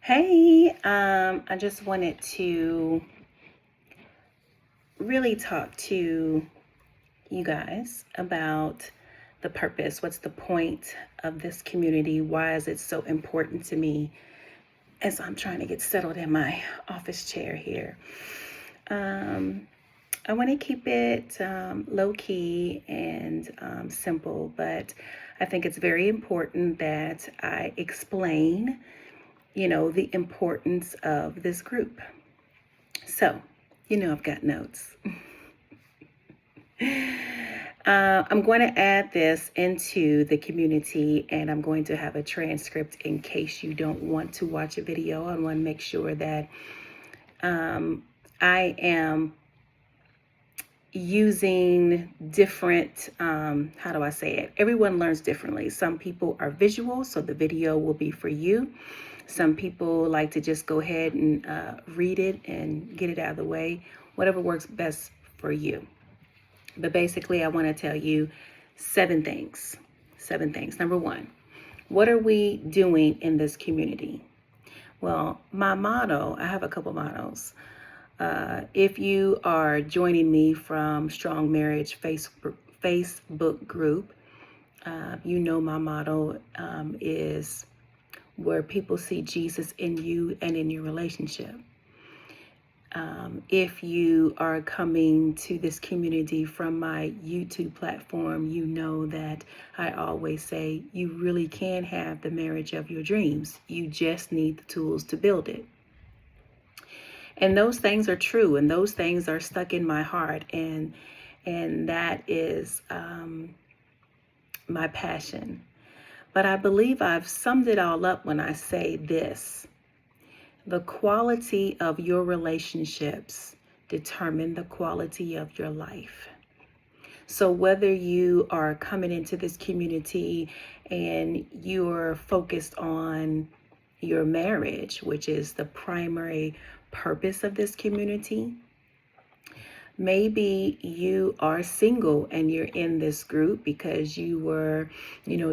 Hey, I just wanted to really talk to you guys about the purpose. What's the point of this community? Why is it so important to me as I'm trying to get settled in my office chair here? I want to keep it low key and simple, but I think it's very important that I explain, the importance of this group. So, I've got notes. I'm going to add this into the community, and I'm going to have a transcript in case you don't want to watch a video. I want to make sure that I am using different, how do I say it? Everyone learns differently. Some people are visual, so the video will be for you. Some people like to just go ahead and read it and get it out of the way, whatever works best for you. But basically, I want to tell you 7 things. 7 things. Number 1, what are we doing in this community? Well, my motto, I have a couple mottos. If you are joining me from Strong Marriage Facebook group, you know my motto is where people see Jesus in you and in your relationship. If you are coming to this community from my YouTube platform, you know that I always say you really can have the marriage of your dreams. You just need the tools to build it. And those things are true, and those things are stuck in my heart, and that is my passion. But I believe I've summed it all up when I say this: the quality of your relationships determine the quality of your life. So whether you are coming into this community and you're focused on your marriage, which is the primary purpose of this community, maybe you are single and you're in this group because you were,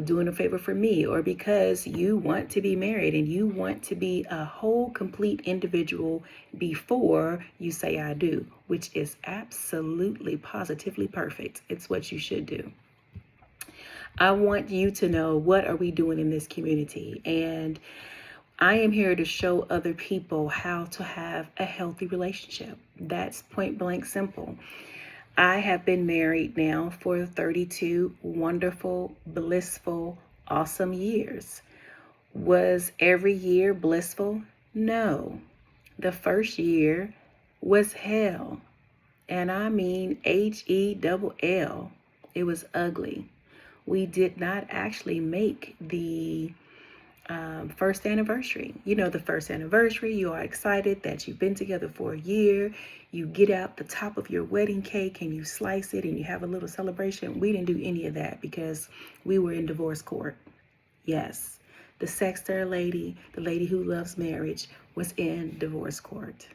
doing a favor for me, or because you want to be married and you want to be a whole, complete individual before you say I do, which is absolutely, positively perfect. It's what you should do. I want you to know, what are we doing in this community? And I am here to show other people how to have a healthy relationship. That's point blank simple. I have been married now for 32 wonderful, blissful, awesome years. Was every year blissful? No. The first year was hell. And I mean HELL. It was ugly. We did not actually make the first anniversary. The first anniversary, you are excited that you've been together for a year. You get out the top of your wedding cake and you slice it and you have a little celebration. We didn't do any of that because we were in divorce court. Yes, the sexter lady, the lady who loves marriage, was in divorce court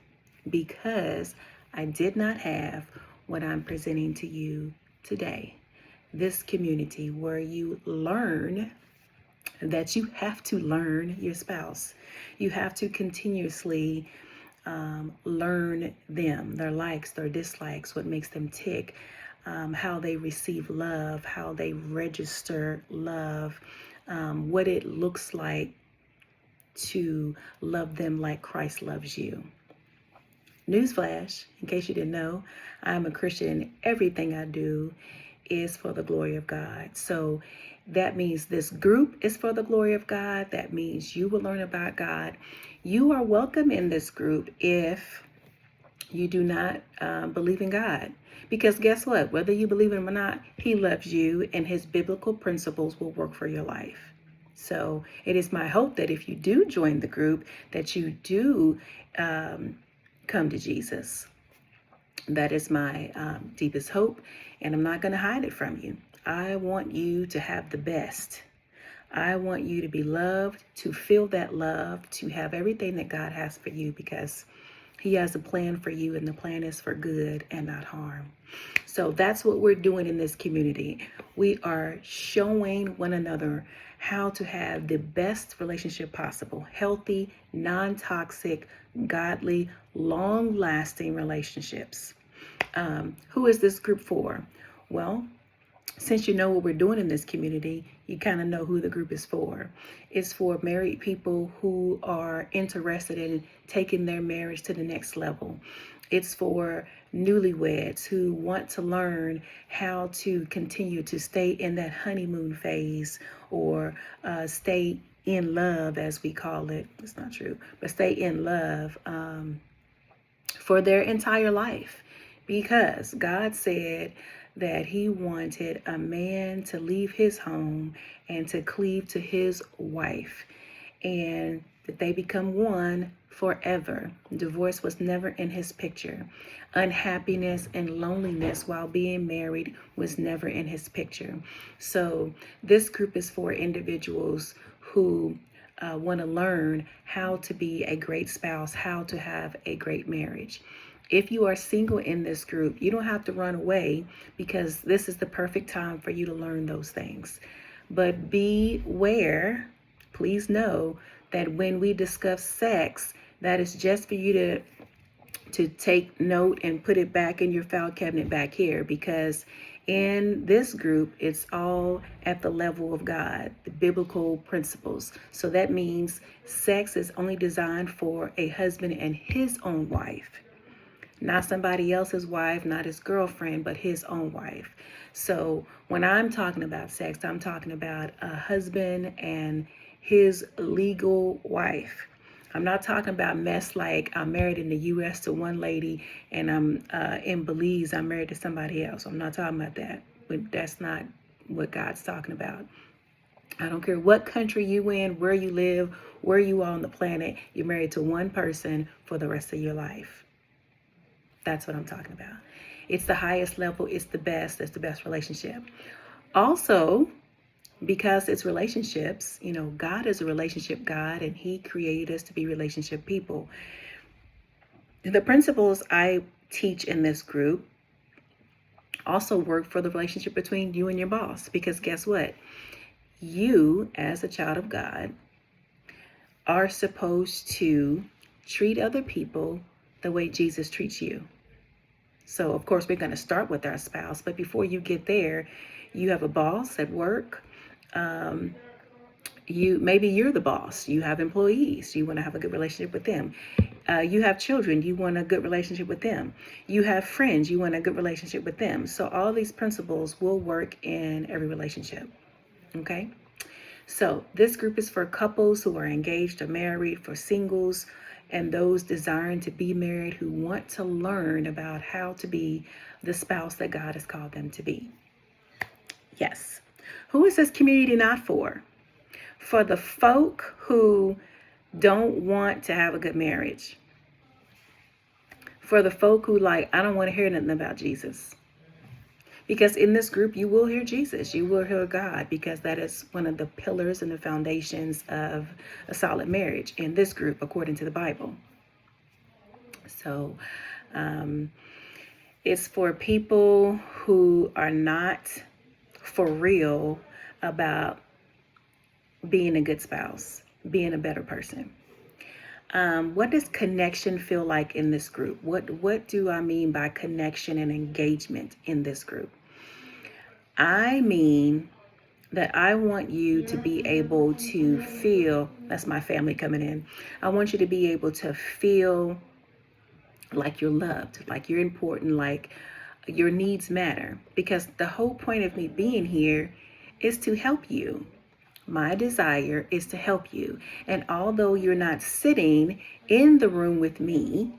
because I did not have what I'm presenting to you today. This community where you learn that you have to learn your spouse. You have to continuously learn them, their likes, their dislikes, what makes them tick, how they receive love, how they register love, what it looks like to love them like Christ loves you. Newsflash, in case you didn't know, I'm a Christian. Everything I do is for the glory of God. So that means this group is for the glory of God. That means you will learn about God. You are welcome in this group if you do not believe in God. Because guess what? Whether you believe in him or not, he loves you and his biblical principles will work for your life. So it is my hope that if you do join the group, that you do come to Jesus. That is my deepest hope, and I'm not going to hide it from you. I want you to have the best. I want you to be loved, to feel that love, to have everything that God has for you, because he has a plan for you, and the plan is for good and not harm. So that's what we're doing in this community. We are showing one another how to have the best relationship possible, healthy, non-toxic, godly, long-lasting relationships. Who is this group for? Well, since you know what we're doing in this community, you kind of know who the group is for. It's for married people who are interested in taking their marriage to the next level. It's for newlyweds who want to learn how to continue to stay in that honeymoon phase, or stay in love, as we call it. It's not true, but stay in love for their entire life. Because God said that he wanted a man to leave his home and to cleave to his wife, and that they become one forever. Divorce was never in his picture. Unhappiness and loneliness while being married was never in his picture. So this group is for individuals who want to learn how to be a great spouse, how to have a great marriage. If you are single in this group, you don't have to run away, because this is the perfect time for you to learn those things. But beware, please know that when we discuss sex, that is just for you to take note and put it back in your file cabinet back here, because in this group, it's all at the level of God, the biblical principles. So that means sex is only designed for a husband and his own wife. Not somebody else's wife, not his girlfriend, but his own wife. So when I'm talking about sex, I'm talking about a husband and his legal wife. I'm not talking about mess like I'm married in the U.S. to one lady and I'm in Belize, I'm married to somebody else. I'm not talking about that. That's not what God's talking about. I don't care what country you in, where you live, where you are on the planet, you're married to one person for the rest of your life. That's what I'm talking about. It's the highest level. It's the best. It's the best relationship. Also, because it's relationships, God is a relationship God, and he created us to be relationship people. The principles I teach in this group also work for the relationship between you and your boss, because guess what? You, as a child of God, are supposed to treat other people the way Jesus treats you. So, of course, we're going to start with our spouse, but before you get there, you have a boss at work. Maybe you're the boss. You have employees. You want to have a good relationship with them. You have children. You want a good relationship with them. You have friends. You want a good relationship with them. So all these principles will work in every relationship. Okay? So this group is for couples who are engaged or married, for singles, and those desiring to be married who want to learn about how to be the spouse that God has called them to be. Yes. Who is this community not for? For the folk who don't want to have a good marriage. For the folk who I don't want to hear nothing about Jesus. Because in this group, you will hear Jesus, you will hear God, because that is one of the pillars and the foundations of a solid marriage in this group, according to the Bible. So it's for people who are not for real about being a good spouse, being a better person. What does connection feel like in this group? What do I mean by connection and engagement in this group? I mean that I want you to be able to feel, that's my family coming in. I want you to be able to feel like you're loved, like you're important, like your needs matter. Because the whole point of me being here is to help you. My desire is to help you. And although you're not sitting in the room with me,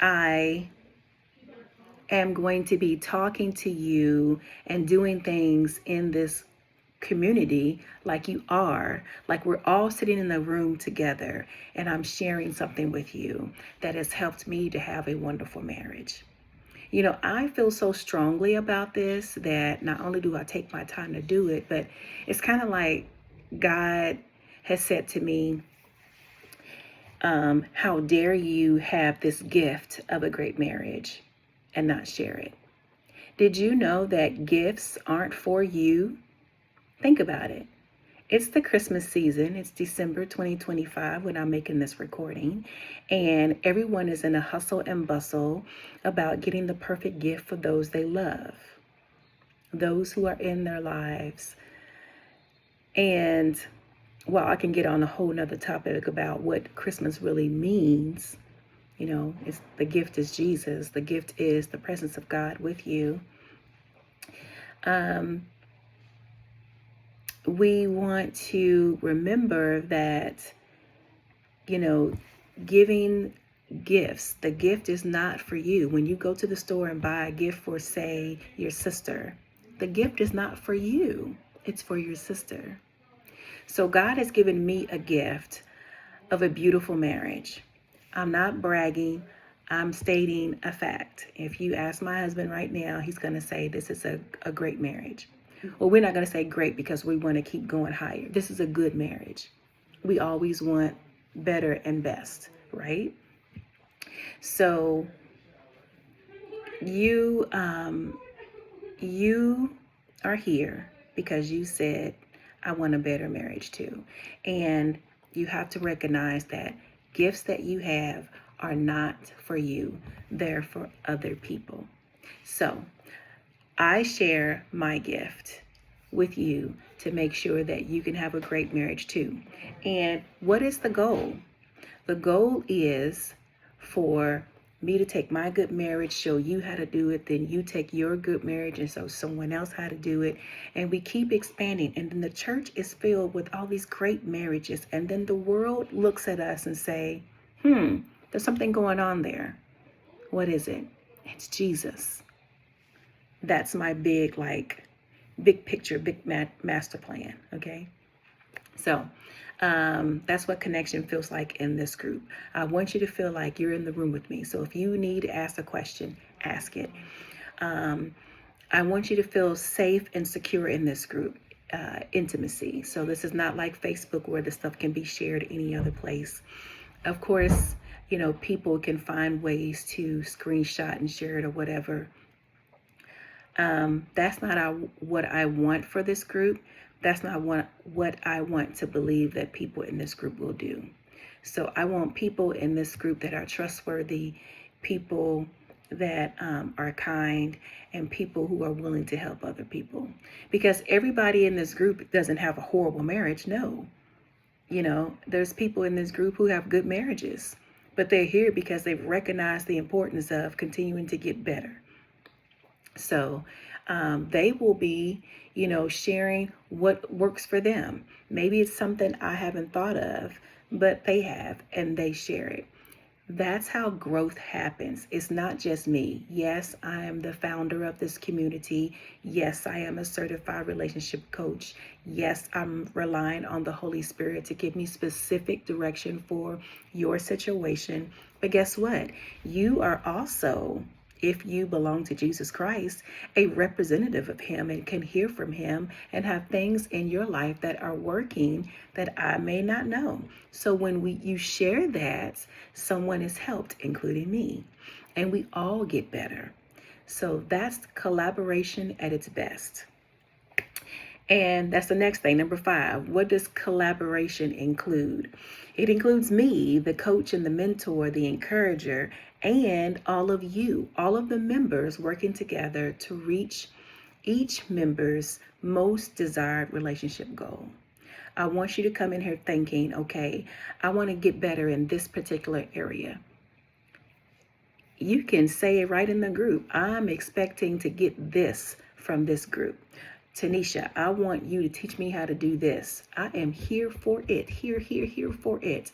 I am going to be talking to you and doing things in this community like you are, like we're all sitting in the room together, and I'm sharing something with you that has helped me to have a wonderful marriage. I feel so strongly about this that not only do I take my time to do it, but it's kind of like God has said to me, how dare you have this gift of a great marriage and not share it? Did you know that gifts aren't for you? Think about it. It's the Christmas season. It's December 2025 when I'm making this recording, and everyone is in a hustle and bustle about getting the perfect gift for those they love, those who are in their lives. And while I can get on a whole nother topic about what Christmas really means, it's the gift is Jesus. The gift is the presence of God with you. We want to remember that, giving gifts, the gift is not for you. When you go to the store and buy a gift for, say, your sister, the gift is not for you. It's for your sister. So God has given me a gift of a beautiful marriage. I'm not bragging. I'm stating a fact. If you ask my husband right now, he's going to say this is a great marriage. Well, we're not going to say great because we want to keep going higher. This is a good marriage. We always want better and best, right? So you are here because you said, I want a better marriage too. And you have to recognize that gifts that you have are not for you. They're for other people. So I share my gift with you to make sure that you can have a great marriage too. And what is the goal? The goal is for me to take my good marriage, show you how to do it, then you take your good marriage and show someone else how to do it. And we keep expanding. And then the church is filled with all these great marriages. And then the world looks at us and say, there's something going on there. What is it? It's Jesus. That's my big picture, big master plan. Okay. So that's what connection feels like in this group. I want you to feel like you're in the room with me. So if you need to ask a question, ask it. I want you to feel safe and secure in this group. Intimacy. So this is not like Facebook where the stuff can be shared any other place. Of course, people can find ways to screenshot and share it or whatever. That's not what I want for this group. That's not what I want to believe that people in this group will do. So I want people in this group that are trustworthy, people that are kind, and people who are willing to help other people. Because everybody in this group doesn't have a horrible marriage. No. There's people in this group who have good marriages, but they're here because they've recognized the importance of continuing to get better. So they will be, sharing what works for them. Maybe it's something I haven't thought of, but they have, and they share it. That's how growth happens. It's not just me. Yes, I am the founder of this community. Yes, I am a certified relationship coach. Yes, I'm relying on the Holy Spirit to give me specific direction for your situation. But guess what? You are also, if you belong to Jesus Christ, a representative of him and can hear from him and have things in your life that are working that I may not know. So when you share that, someone is helped, including me, and we all get better. So that's collaboration at its best. And that's the next thing. Number 5, what does collaboration include? It includes me, the coach and the mentor, the encourager, and all of you, all of the members working together to reach each member's most desired relationship goal. I want you to come in here thinking, okay, I want to get better in this particular area. You can say it right in the group. I'm expecting to get this from this group. Tanisha, I want you to teach me how to do this. I am here for it. Here for it.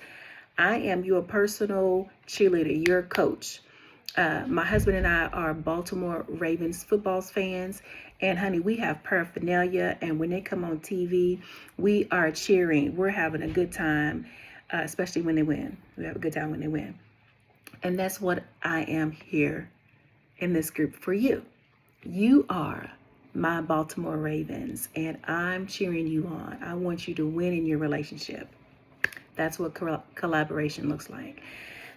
I am your personal cheerleader, your coach. My husband and I are Baltimore Ravens football fans. And honey, we have paraphernalia. And when they come on TV, we are cheering. We're having a good time, especially when they win. We have a good time when they win. And that's what I am here in this group for you. You are my Baltimore Ravens, and I'm cheering you on. I want you to win in your relationship. That's what collaboration looks like.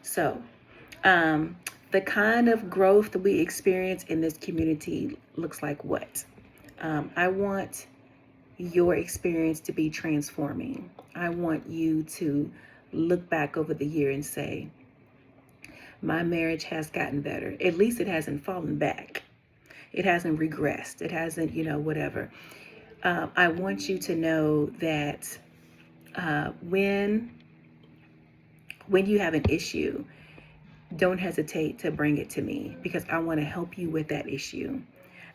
So, the kind of growth that we experience in this community looks like what? I want your experience to be transforming. I want you to look back over the year and say, my marriage has gotten better. At least it hasn't fallen back. It hasn't regressed. It hasn't, whatever. I want you to know that when you have an issue, don't hesitate to bring it to me, because I want to help you with that issue.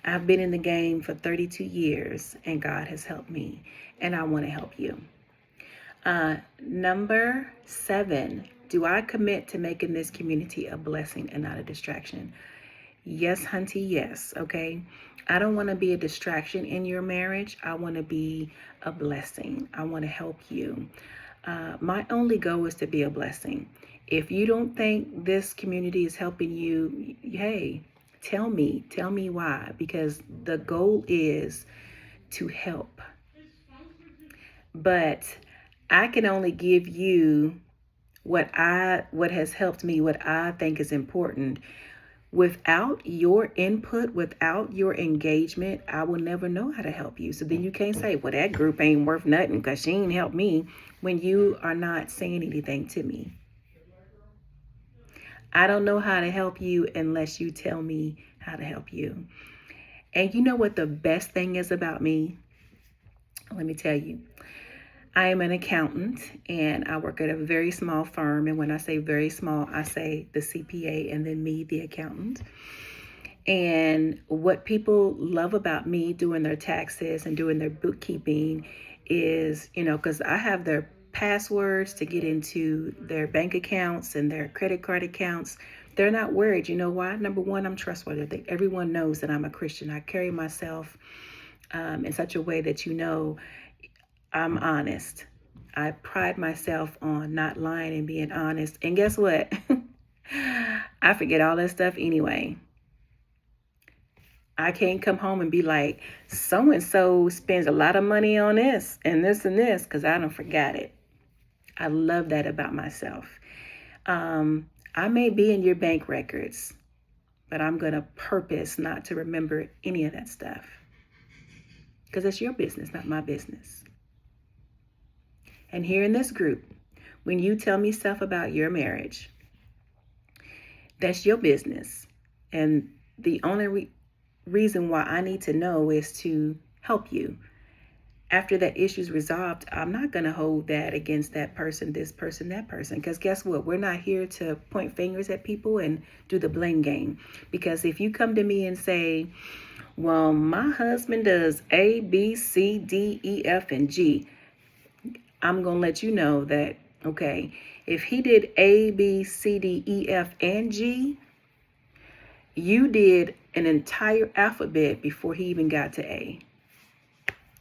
I've been in the game for 32 years and God has helped me, and I want to help you. Number 7, do I commit to making this community a blessing and not a distraction? Yes, hunty, yes. Okay. I don't want to be a distraction in your marriage. I want to be a blessing. I want to help you. My only goal is to be a blessing. If you don't think this community is helping you, hey, tell me why, because the goal is to help. But I can only give you what has helped me, what I think is important. Without your input, without your engagement, I will never know how to help you. So then you can't say, well, that group ain't worth nothing because she ain't helped me, when you are not saying anything to me. I don't know how to help you unless you tell me how to help you. And you know what the best thing is about me? Let me tell you. I am an accountant and I work at a very small firm. And when I say very small, I say the CPA and then me, the accountant. And what people love about me doing their taxes and doing their bookkeeping is, because I have their passwords to get into their bank accounts and their credit card accounts. They're not worried. You know why? Number one, I'm trustworthy. Everyone knows that I'm a Christian. I carry myself in such a way that, I'm honest. I pride myself on not lying and being honest. And guess what? I forget all that stuff anyway. I can't come home and be like, so-and-so spends a lot of money on this and this and this, because I don't forget it. I love that about myself. I may be in your bank records, but I'm going to purpose not to remember any of that stuff, because it's your business, not my business. And here in this group, when you tell me stuff about your marriage, that's your business. And the only reason why I need to know is to help you. After that issue's resolved, I'm not going to hold that against that person, this person, that person. Because guess what? We're not here to point fingers at people and do the blame game. Because if you come to me and say, well, my husband does A, B, C, D, E, F, and G, I'm going to let you know that, okay, if he did A, B, C, D, E, F, and G, you did an entire alphabet before he even got to A.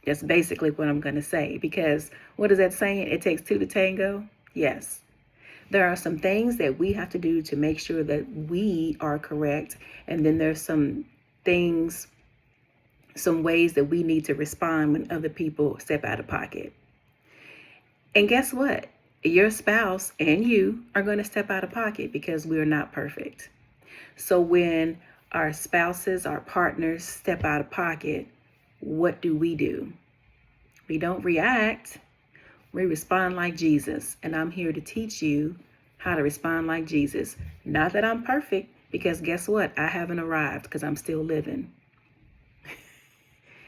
That's basically what I'm going to say, because what is that saying? It takes two to tango? Yes. There are some things that we have to do to make sure that we are correct. And then there's some things, some ways that we need to respond when other people step out of pocket. And guess what? Your spouse and you are going to step out of pocket, because we're not perfect. So when our spouses, our partners step out of pocket, what do? We don't react. We respond like Jesus. And I'm here to teach you how to respond like Jesus. Not that I'm perfect, because guess what? I haven't arrived, because I'm still living.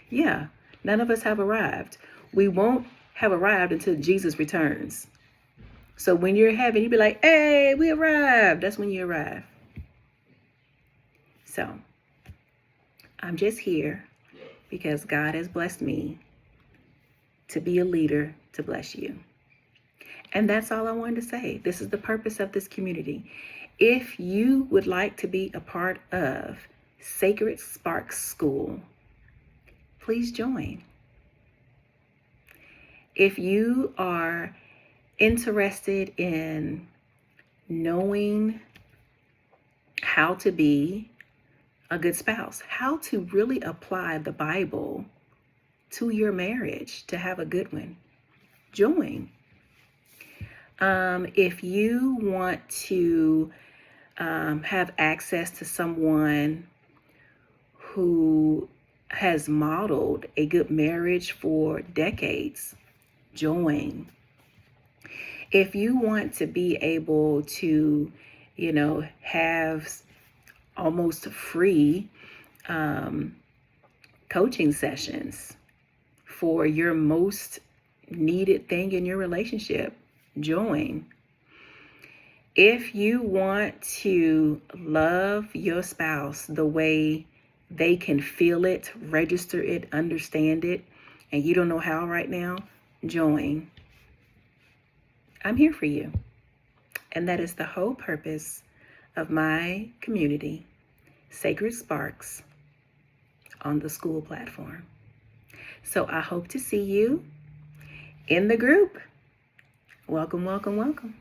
Yeah, none of us have arrived. We won't have arrived until Jesus returns. So when you're in heaven, you'll be like, hey, we arrived. That's when you arrive. So I'm just here because God has blessed me to be a leader to bless you. And that's all I wanted to say. This is the purpose of this community. If you would like to be a part of Sacred Sparks School, please join. If you are interested in knowing how to be a good spouse, how to really apply the Bible to your marriage to have a good one, join. If you want to have access to someone who has modeled a good marriage for decades, join. If you want to be able to, have almost free coaching sessions for your most needed thing in your relationship, join. If you want to love your spouse the way they can feel it, register it, understand it, and you don't know how right now, join. I'm here for you. And that is the whole purpose of my community, Sacred Sparks, on the Skool platform. So I hope to see you in the group. Welcome, welcome, welcome.